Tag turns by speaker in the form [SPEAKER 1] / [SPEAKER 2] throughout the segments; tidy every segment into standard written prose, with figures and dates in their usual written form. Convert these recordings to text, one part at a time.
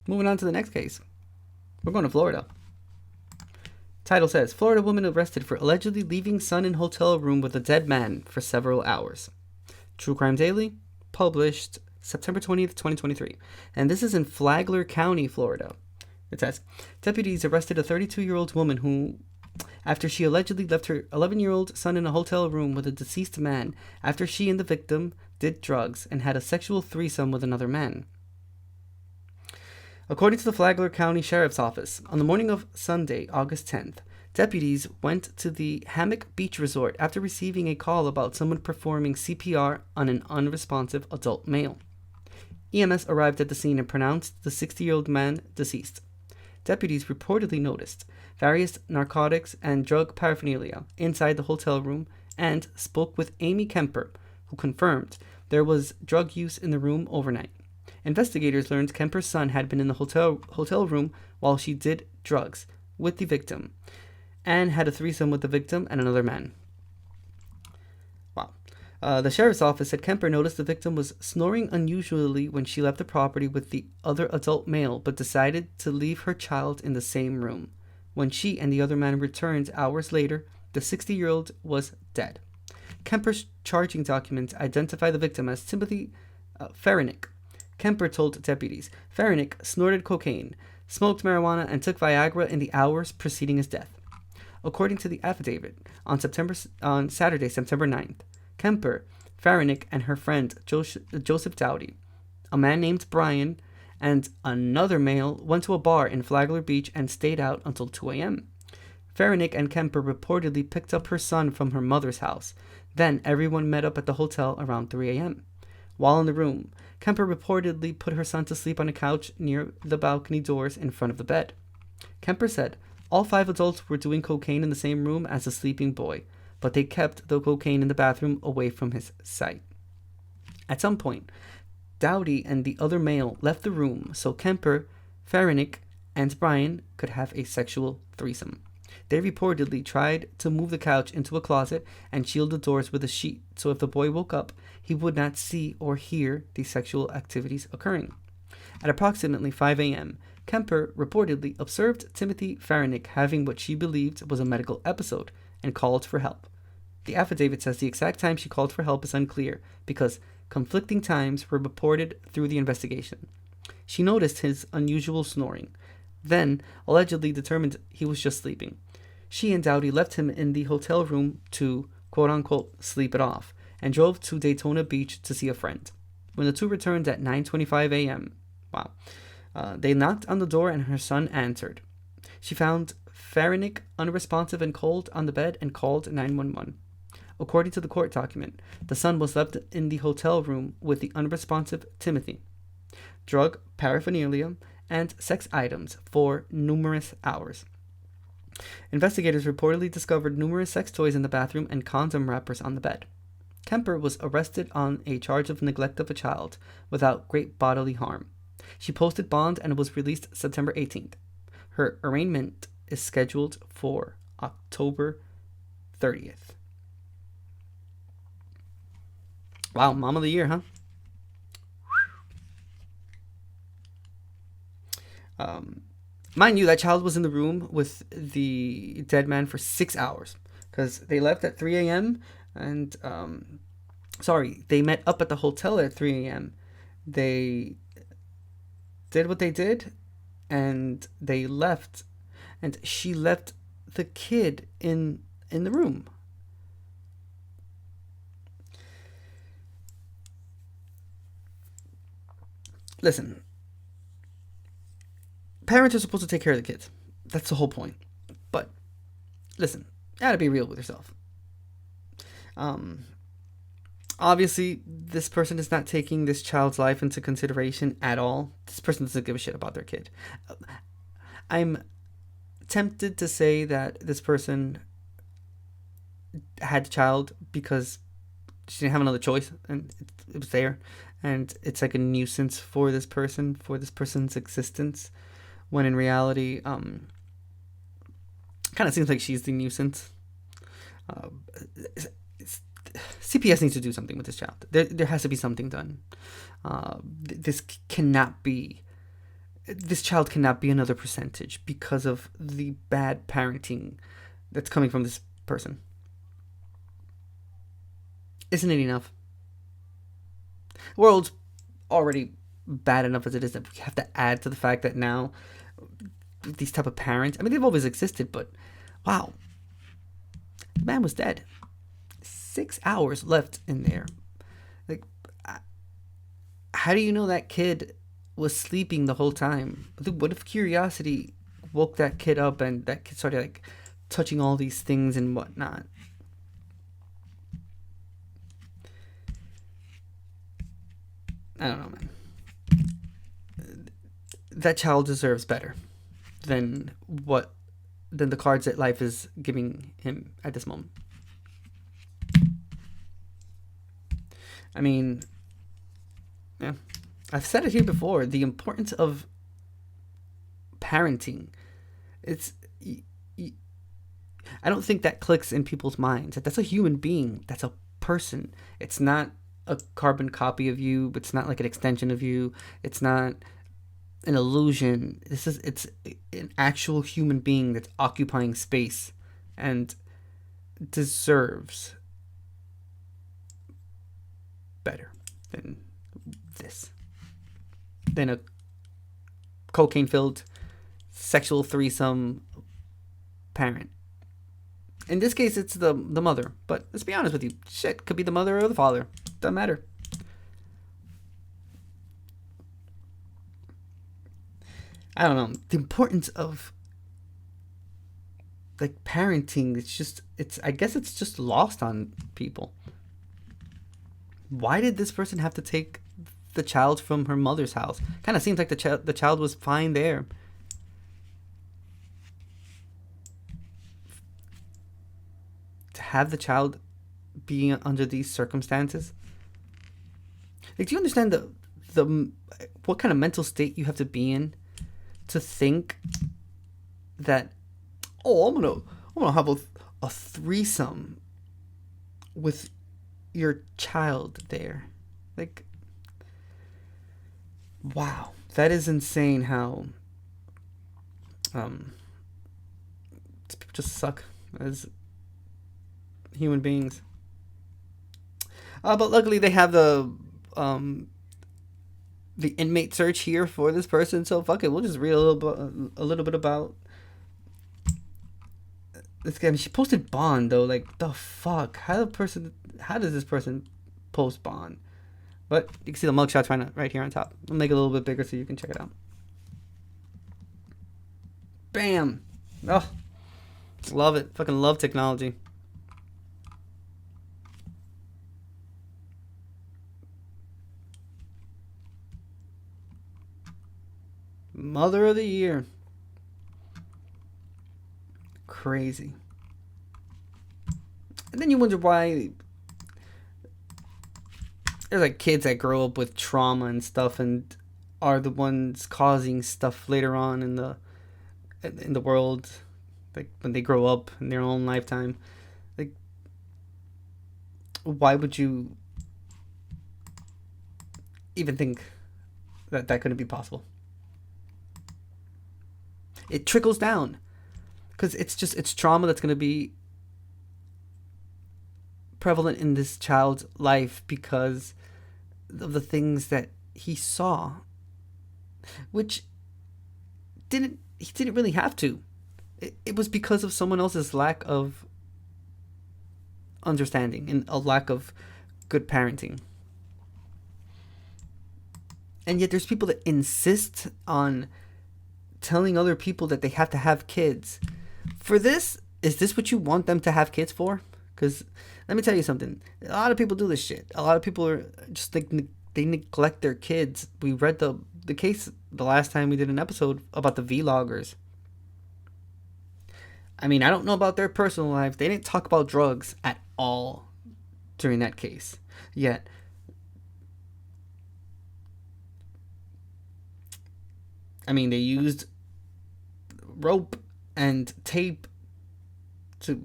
[SPEAKER 1] Moving on to the next case. We're going to Florida. Title says, Florida woman arrested for allegedly leaving son in hotel room with a dead man for several hours. True Crime Daily, published September 20th, 2023. And this is in Flagler County, Florida. It says, deputies arrested a 32-year-old woman who, after she allegedly left her 11-year-old son in a hotel room with a deceased man after she and the victim did drugs and had a sexual threesome with another man. According to the Flagler County Sheriff's Office, on the morning of Sunday, August 10th, deputies went to the Hammock Beach Resort after receiving a call about someone performing CPR on an unresponsive adult male. EMS arrived at the scene and pronounced the 60-year-old man deceased. Deputies reportedly noticed various narcotics and drug paraphernalia inside the hotel room and spoke with Amy Kemper, who confirmed there was drug use in the room overnight. Investigators learned Kemper's son had been in the hotel room while she did drugs with the victim and had a threesome with the victim and another man. Wow. The sheriff's office said Kemper noticed the victim was snoring unusually when she left the property with the other adult male, but decided to leave her child in the same room. When she and the other man returned hours later, the 60-year-old was dead. Kemper's charging documents identify the victim as Timothy Farinick. Kemper told deputies Farinick snorted cocaine, smoked marijuana, and took Viagra in the hours preceding his death. According to the affidavit, on Saturday, September 9th, Kemper, Farinick, and her friend Joseph Dowdy, a man named Brian, and another male went to a bar in Flagler Beach and stayed out until 2 a.m. Farinick and Kemper reportedly picked up her son from her mother's house. Then everyone met up at the hotel around 3 a.m. While in the room, Kemper reportedly put her son to sleep on a couch near the balcony doors in front of the bed. Kemper said all 5 adults were doing cocaine in the same room as the sleeping boy, but they kept the cocaine in the bathroom away from his sight. At some point, Dowdy and the other male left the room so Kemper, Farinick, and Brian could have a sexual threesome. They reportedly tried to move the couch into a closet and shield the doors with a sheet so if the boy woke up, he would not see or hear the sexual activities occurring. At approximately 5 a.m., Kemper reportedly observed Timothy Farinick having what she believed was a medical episode and called for help. The affidavit says the exact time she called for help is unclear because conflicting times were reported through the investigation. She noticed his unusual snoring, then allegedly determined he was just sleeping. She and Dowdy left him in the hotel room to, quote-unquote, sleep it off, and drove to Daytona Beach to see a friend. When the two returned at 9:25 a.m., they knocked on the door and her son answered. She found Farinick unresponsive and cold on the bed and called 911. According to the court document, the son was left in the hotel room with the unresponsive Timothy, drug paraphernalia, and sex items for numerous hours. Investigators reportedly discovered numerous sex toys in the bathroom and condom wrappers on the bed. Kemper was arrested on a charge of neglect of a child without great bodily harm. She posted bond and was released September 18th. Her arraignment is scheduled for October 30th. Wow, Mom of the Year, huh? Mind you, that child was in the room with the dead man for 6 hours because they left at 3 a.m. and, they met up at the hotel at 3 a.m. They did what they did and they left, and she left the kid in the room. Listen, parents are supposed to take care of the kids. That's the whole point. But listen, you gotta be real with yourself. Obviously, this person is not taking this child's life into consideration at all. This person doesn't give a shit about their kid. I'm tempted to say that this person had the child because she didn't have another choice, and it was there, and it's like a nuisance for this person, for this person's existence, when in reality, kind of seems like she's the nuisance. CPS needs to do something with this child. There has to be something done. This cannot be. This child cannot be another percentage because of the bad parenting that's coming from this person. Isn't it enough? The world's already bad enough as it is, that we have to add to the fact that now these type of parents, I mean, they've always existed, but wow, the man was dead. 6 hours left in there. Like, how do you know that kid was sleeping the whole time? What if curiosity woke that kid up and that kid started like touching all these things and whatnot? I don't know, man. That child deserves better than the cards that life is giving him at this moment. I mean, yeah, I've said it here before. The importance of parenting. I don't think that clicks in people's minds. That's a human being. That's a person. It's not a carbon copy of you. It's not like an extension of you. It's not an illusion. It's an actual human being that's occupying space and deserves better than this, than a cocaine-filled sexual threesome parent. In this case, it's the mother. But let's be honest with you. Shit, could be the mother or the father. Doesn't matter. I don't know. The importance of like parenting, I guess it's just lost on people. Why did this person have to take the child from her mother's house? Kind of seems like the child was fine there. To have the child being under these circumstances, like, do you understand the what kind of mental state you have to be in to think that, oh, I'm gonna have a threesome with your child there? Like, wow, that is insane. How people just suck as human beings. But luckily they have the inmate search here for this person, so fuck it, we'll just read a little bit about this guy. I mean, she posted bond though. Like, the fuck, how does this person post bond? But you can see the mugshots right here on top. I'll make it a little bit bigger so you can check it out. Bam. Oh, love it. Fucking love technology. Mother of the year. Crazy. And then you wonder why there's like kids that grow up with trauma and stuff and are the ones causing stuff later on in the world, like when they grow up in their own lifetime. Like, why would you even think that couldn't be possible? It trickles down because it's trauma that's going to be prevalent in this child's life because of the things that he saw, which he didn't really have to. It was because of someone else's lack of understanding and a lack of good parenting. And yet there's people that insist on telling other people that they have to have kids. For this, is this what you want them to have kids for? Because let me tell you something. A lot of people do this shit. A lot of people are just like, they neglect their kids. We read the case the last time we did an episode about the vloggers. I mean, I don't know about their personal lives. They didn't talk about drugs at all during that case. Yet, I mean, they used rope and tape to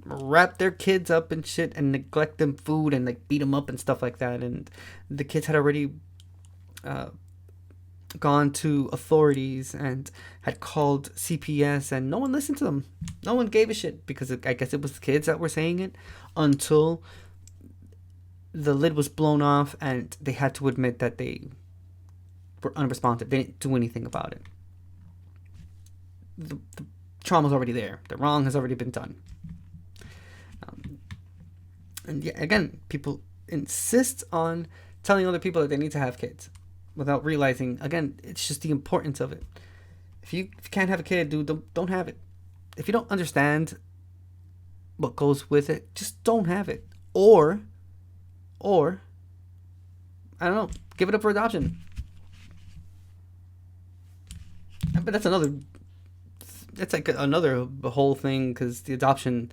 [SPEAKER 1] wrap their kids up and shit and neglect them food and like beat them up and stuff like that. And the kids had already gone to authorities and had called CPS, and no one listened to them. No one gave a shit, because I guess it was the kids that were saying it, until the lid was blown off and they had to admit that they were unresponsive. They didn't do anything about it. The trauma's already there. The wrong has already been done. And yeah, again, people insist on telling other people that they need to have kids without realizing, again, it's just the importance of it. If you can't have a kid, dude, don't have it. If you don't understand what goes with it, just don't have it. Or I don't know, give it up for adoption. But that's like another whole thing, because the adoption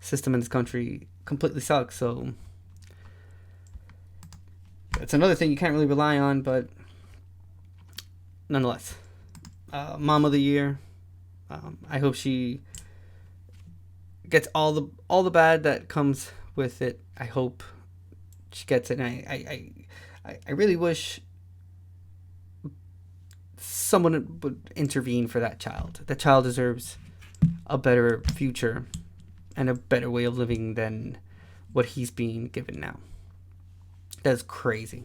[SPEAKER 1] system in this country completely sucks. So it's another thing you can't really rely on. But nonetheless, Mom of the Year. I hope she gets all the bad that comes with it. I hope she gets it. And I really wish someone would intervene for that child. That child deserves a better future and a better way of living than what he's being given now. That's crazy.